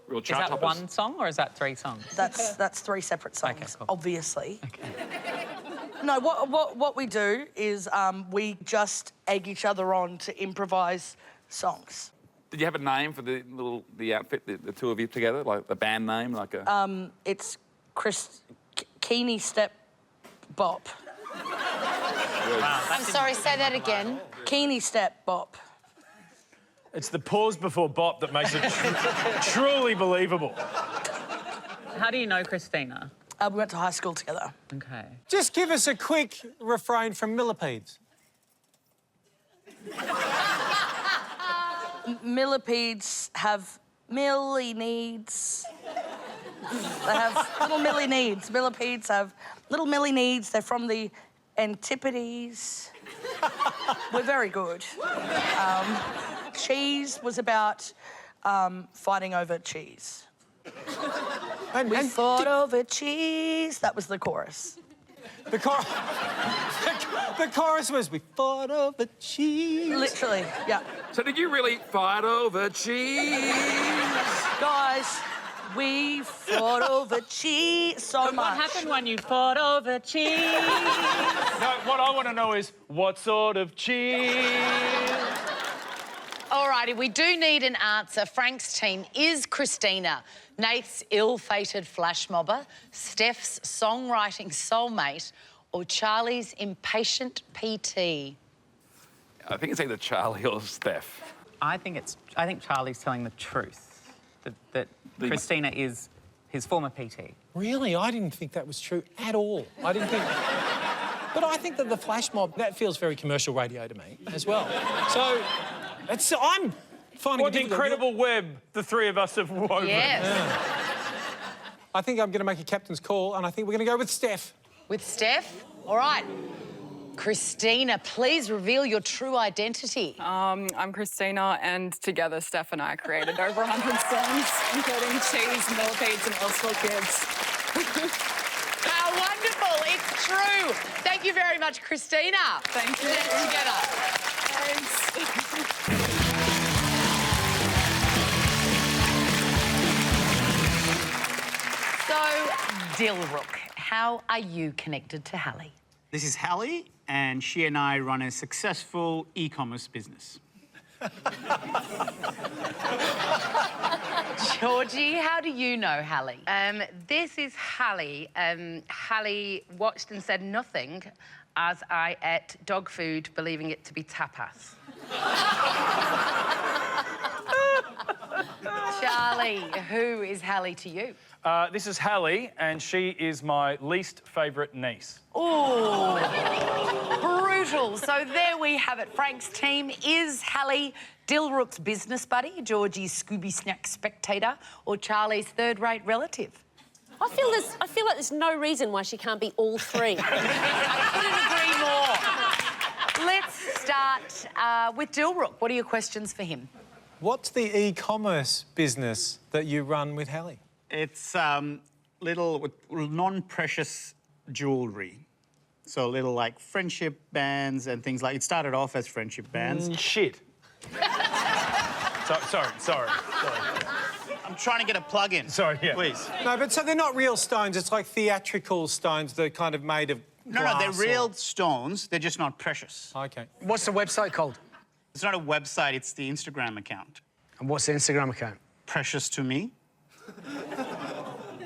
Real is that one song or is that 3 songs? That's 3 separate songs, okay, cool. obviously. Okay. No, what we do is we just egg each other on to improvise songs. Did you have a name for the outfit, the two of you together, like the band name, like a? It's Keeny Step Bop. Wow, I'm sorry, say that again. Keeny Step Bop. It's the pause before bop that makes it truly believable. How do you know Christina? We went to high school together. Okay. Just give us a quick refrain from Millipedes. Millipedes have Millie needs. They have little Millie needs. Millipedes have little Millie needs. They're from the Antipodes. We're very good. Cheese was about fighting over cheese. We fought over cheese. That was the chorus. The chorus was, we fought over cheese. Literally, yeah. So did you really fight over cheese? Guys, we fought over cheese so much. What happened when you fought over cheese? No, what I want to know is, what sort of cheese? All righty, we do need an answer. Frank's team is Christina, Nath's ill-fated flash mobber, Steph's songwriting soulmate, or Charlie's impatient PT. I think it's either Charlie or Steph. I think Charlie's telling the truth. That Christina is his former PT. Really? I didn't think that was true at all. I didn't think... But I think that the flash mob, that feels very commercial radio to me as well. So I'm finding What it an incredible web the three of us have woven. Yes. I think I'm going to make a captain's call, and I think we're going to go with Steph. With Steph? All right. Christina, please reveal your true identity. I'm Christina, and together Steph and I created over 100 songs, including cheese, millipedes, and elsewhere kids. How wonderful! It's true. Thank you very much, Christina. Thank you. Together. Thanks. So, Dilrook, how are you connected to Hallie? This is Hallie, and she and I run a successful e-commerce business. Georgie, how do you know Hallie? This is Hallie. Hallie watched and said nothing as I ate dog food, believing it to be tapas. Charlie, who is Hallie to you? This is Hallie, and she is my least favourite niece. Oh, brutal. So there we have it. Frank's team is Hallie, Dilrook's business buddy, Georgie's Scooby Snack spectator, or Charlie's third-rate relative. I feel like there's no reason why she can't be all three. I couldn't agree more. Let's start with Dilrook. What are your questions for him? What's the e-commerce business that you run with Hallie? It's little non-precious jewellery. So little, like, friendship bands and things like... It started off as friendship bands. Shit. Sorry. I'm trying to get a plug in. Sorry, yeah. Please. No, but so they're not real stones. It's like theatrical stones that are kind of made of No, they're real stones. They're just not precious. OK. What's the website called? It's not a website, it's the Instagram account. And what's the Instagram account? Precious to me.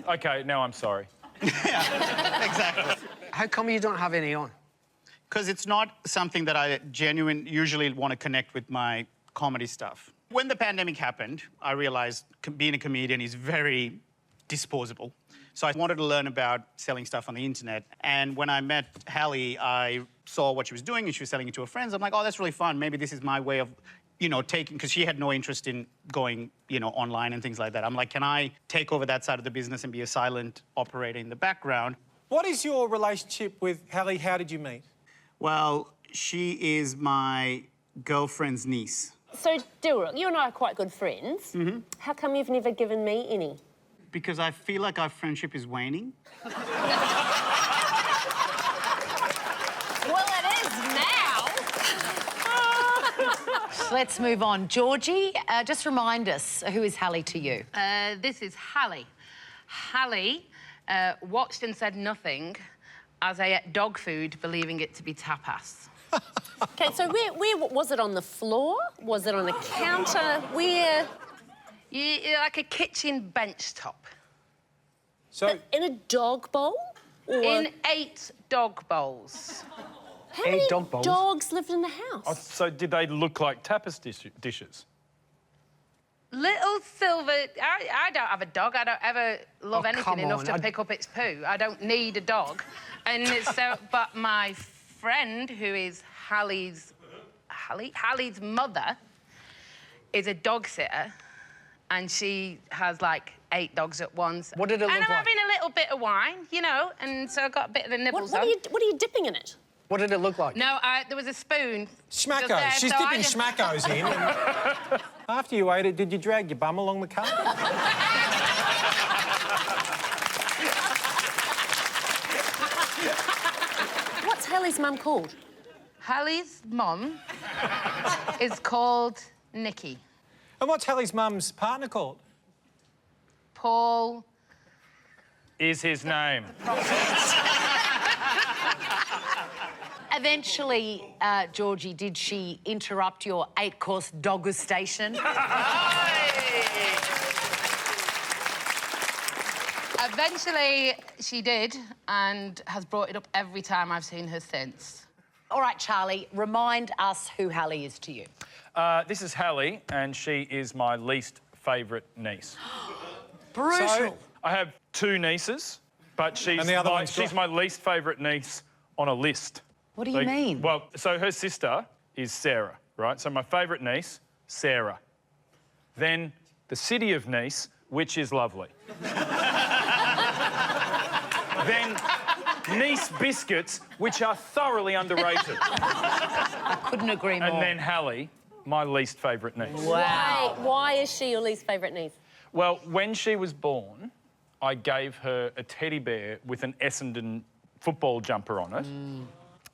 OK, now I'm sorry. Yeah, exactly. How come you don't have any on? Because it's not something that I usually want to connect with my comedy stuff. When the pandemic happened, I realised being a comedian is very disposable. So I wanted to learn about selling stuff on the internet. And when I met Hallie, I saw what she was doing and she was selling it to her friends. I'm like, oh, that's really fun. Maybe this is my way of, you know, taking... Because she had no interest in going, you know, online and things like that. I'm like, can I take over that side of the business and be a silent operator in the background? What is your relationship with Hallie? How did you meet? Well, she is my girlfriend's niece. So, Dilrook, you and I are quite good friends. Mm-hmm. How come you've never given me any? Because I feel like our friendship is waning. Well, it is now. Let's move on. Georgie, just remind us, who is Hallie to you? This is Hallie. Hallie watched and said nothing as I ate dog food, believing it to be tapas. OK, so where was it, on the floor? Was it on a counter? Where? Yeah, like a kitchen bench top. So in a dog bowl? Or... In 8 dog bowls. How many dogs lived in the house? Oh, so did they look like tapas dishes? Little silver... I don't have a dog. I don't ever love anything enough to pick up its poo. I don't need a dog. And so... But my friend, who is Hallie's mother, is a dog sitter, and she has, like, 8 dogs at once. What did it look like? And I'm having a little bit of wine, you know, and so I got a bit of the nibbles What are you dipping in it? What did it look like? No, there was a spoon. Schmackos. She's dipping schmackos in. And after you ate it, did you drag your bum along the cart? What's Hallie's mum called? Hallie's mum is called Nikki. And what's Hallie's mum's partner called? Paul... Is his name. Eventually, Georgie, did she interrupt your 8-course degustation? Eventually, she did, and has brought it up every time I've seen her since. All right, Charlie, remind us who Hallie is to you. This is Hallie, and she is my least favourite niece. Brutal. So, I have 2 nieces, but she's my least favourite niece on a list. What do you mean? Well, so her sister is Sarah, right? So my favourite niece, Sarah. Then the city of Nice, which is lovely. Then Nice biscuits, which are thoroughly underrated. I couldn't agree more. And then Hallie, my least favourite niece. Wow. Why is she your least favourite niece? Well, when she was born, I gave her a teddy bear with an Essendon football jumper on it.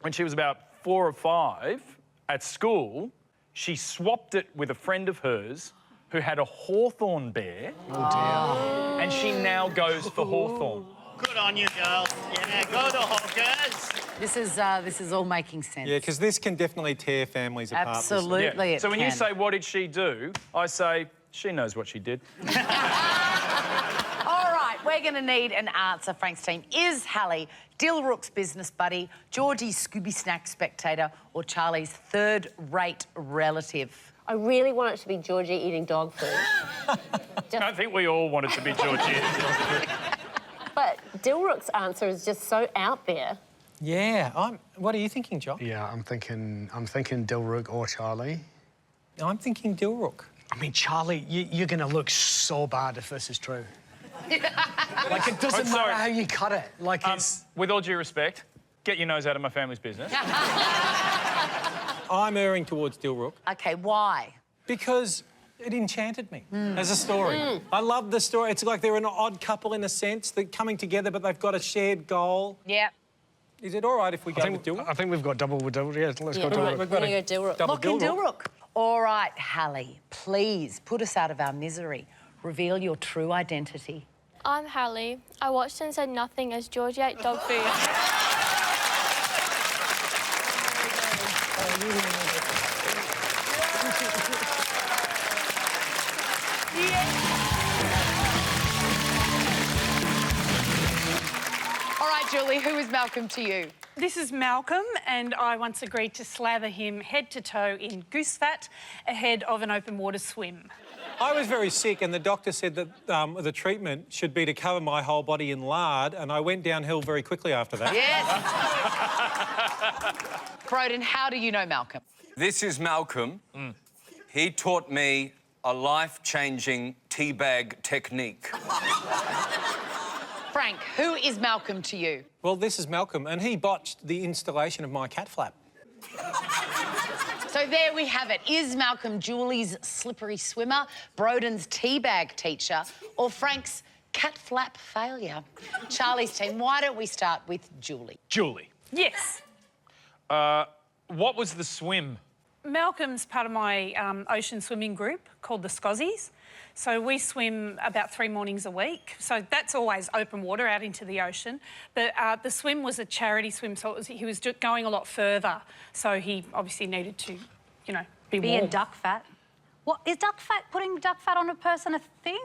When she was about 4 or 5, at school, she swapped it with a friend of hers who had a hawthorn bear. Oh, dear. And she now goes for hawthorn. Good on you, girl. Yeah, go the Hawkers. This is all making sense. Yeah, because this can definitely tear families apart. Absolutely, it So when you can. say, what did she do? I say, she knows what she did. All right, we're going to need an answer, Frank's team. Is Hallie Dilrook's business buddy, Georgie's Scooby Snack spectator, or Charlie's third-rate relative? I really want it to be Georgie eating dog food. I think we all want it to be Georgie. But Dilrook's answer is just so out there. Yeah, what are you thinking, Jock? Yeah, I'm thinking Dilrook or Charlie. I'm thinking Dilrook. I mean, Charlie, you're going to look so bad if this is true. Like, it doesn't matter how you cut it. Like, it's... With all due respect, get your nose out of my family's business. I'm erring towards Dilrook. OK, why? Because it enchanted me as a story. I love the story. It's like they're an odd couple in a sense. They're coming together, but they've got a shared goal. Yeah. Is it all right if we go with Dilrook? I think we've got double with Dilrook. Yeah, let's go Dilrook. We've got to go Dilrook. Lock in Dilrook. All right, Hallie, please put us out of our misery. Reveal your true identity. I'm Hallie. I watched and said nothing as Georgie ate dog food. All right, Julie, who is Malcolm to you? This is Malcolm, and I once agreed to slather him head to toe in goose fat ahead of an open water swim. I was very sick and the doctor said that the treatment should be to cover my whole body in lard, and I went downhill very quickly after that. Yes! Broden, how do you know Malcolm? This is Malcolm. He taught me a life-changing teabag technique. Frank, who is Malcolm to you? Well, this is Malcolm, and he botched the installation of my cat flap. So there we have it. Is Malcolm Julie's slippery swimmer, Broden's teabag teacher, or Frank's cat flap failure? Charlie's team, why don't we start with Julie? Julie. Yes. What was the swim? Malcolm's part of my ocean swimming group called the Scozzies. So we swim about 3 mornings a week. So that's always open water out into the ocean. But the swim was a charity swim, so he was going a lot further. So he obviously needed to, you know, be warm. in duck fat. What is putting duck fat on a person a thing?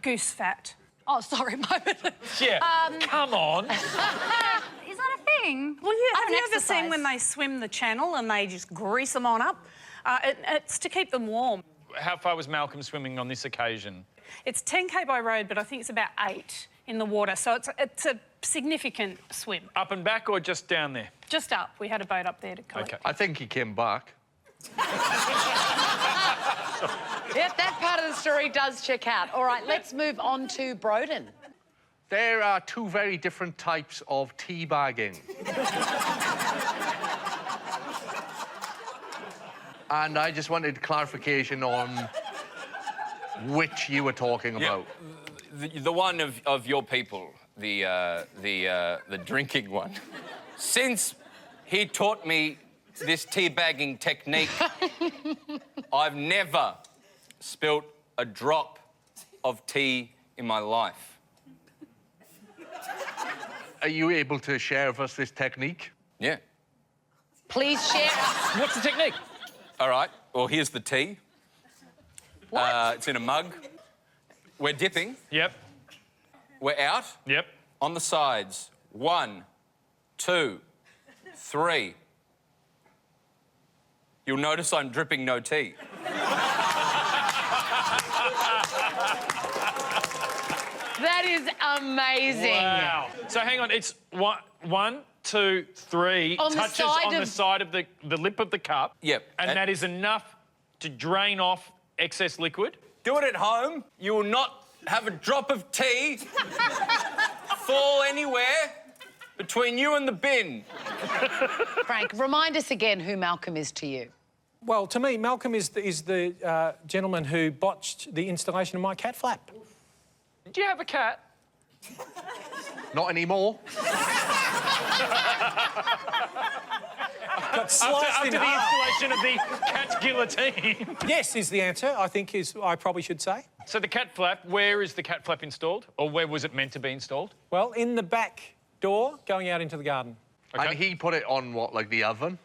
Goose fat. Oh, sorry, my bad. Yeah, come on. Is that a thing? Well, have you ever exercise. seen when they swim the channel and they just grease them on up? It's to keep them warm. How far was Malcolm swimming on this occasion? It's 10k by road, but I think it's about 8 in the water, so it's a significant swim. Up and back or just down there? Just up. We had a boat up there to collect. I think he came back. Yep, that part of the story does check out. All right, let's move on to Broden. There are 2 very different types of teabagging. And I just wanted clarification on which you were talking about. The one of your people, the drinking one. Since he taught me this teabagging technique, I've never spilt a drop of tea in my life. Are you able to share with us this technique? Yeah. Please share. What's the technique? All right, well, here's the tea. What? It's in a mug. We're dipping. Yep. We're out. Yep. On the sides. 1, 2, 3. You'll notice I'm dripping no tea. That is amazing. Wow. So hang on, it's 1, 2, 3 On the touches side on of- the side of the lip of the cup. Yep. And that is enough to drain off excess liquid. Do it at home. You will not have a drop of tea fall anywhere between you and the bin. Frank, remind us again who Malcolm is to you. Well, to me, Malcolm is the gentleman who botched the installation of my cat flap. Do you have a cat? Not anymore. Got sliced after in the half. installation of the cat's guillotine. Yes is the answer, I probably should say. So the cat flap, where is the cat flap installed? Or where was it meant to be installed? Well, in the back door, going out into the garden. Okay. And he put it on, what, like the oven?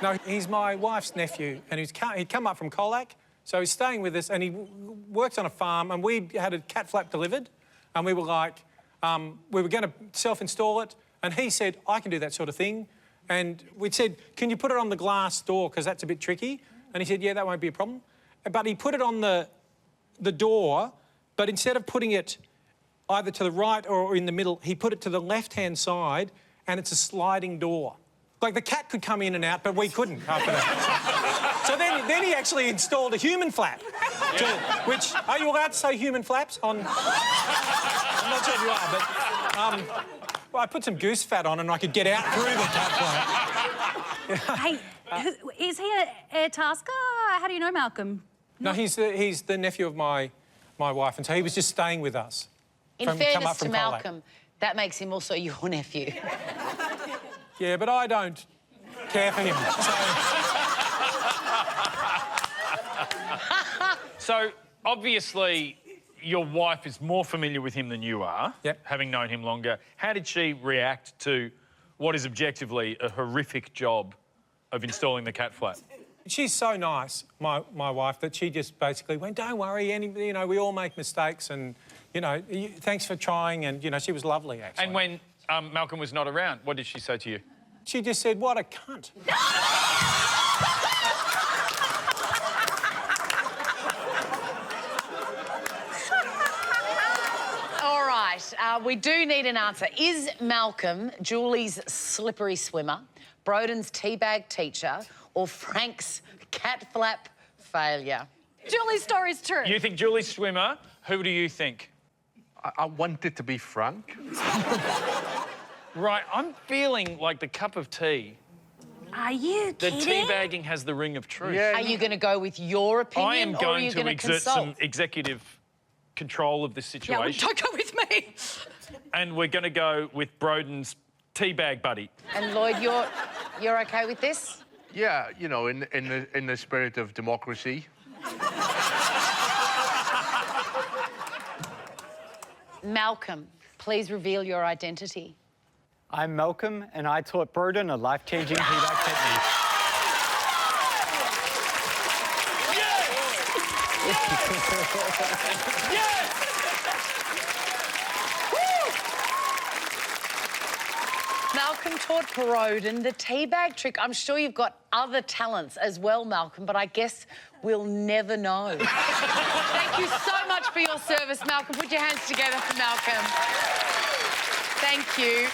No, he's my wife's nephew, and he'd come up from Colac, so he's staying with us, and he works on a farm, and we had a cat flap delivered, and we were like, we were going to self-install it, and he said, I can do that sort of thing. And we said, can you put it on the glass door, because that's a bit tricky? And he said, yeah, that won't be a problem. But he put it on the door, but instead of putting it either to the right or in the middle, he put it to the left-hand side, and it's a sliding door. Like, the cat could come in and out, but we couldn't after that. So then he actually installed a human flap. Which, are you allowed to say human flaps on... I'm not sure if you are, but... well, I put some goose fat on and I could get out through the cat flap. Hey, is he an air tasker? How do you know Malcolm? No, he's the nephew of my wife, and so he was just staying with us. In fairness to Malcolm, that makes him also your nephew. Yeah, but I don't care for him. So, obviously, your wife is more familiar with him than you are, having known him longer. How did she react to what is objectively a horrific job of installing the cat flap? She's so nice, my wife, that she just basically went, don't worry, you know, we all make mistakes and, you know, thanks for trying, and, you know, she was lovely, actually. And when Malcolm was not around, what did she say to you? She just said, what a cunt. All right, we do need an answer. Is Malcolm Julie's slippery swimmer, Broden's teabag teacher, or Frank's cat flap failure? Julie's story's true. You think Julie's swimmer? Who do you think? I want it to be Frank. Right, I'm feeling like the cup of tea. Are you The kidding? teabagging has the ring of truth. Yeah. Are you going to go with your opinion, I am or are going you to going to exert consult? some executive control of this situation. Yeah, well, don't go with me. And we're going to go with Broden's teabag buddy. And Lloyd, you're okay with this? Yeah, you know, in the spirit of democracy. Malcolm, please reveal your identity. I'm Malcolm, and I taught Broden a life-changing teabag technique. Malcolm taught Broden the teabag trick. I'm sure you've got other talents as well, Malcolm, but I guess we'll never know. Thank you so much for your service, Malcolm. Put your hands together for Malcolm. Thank you.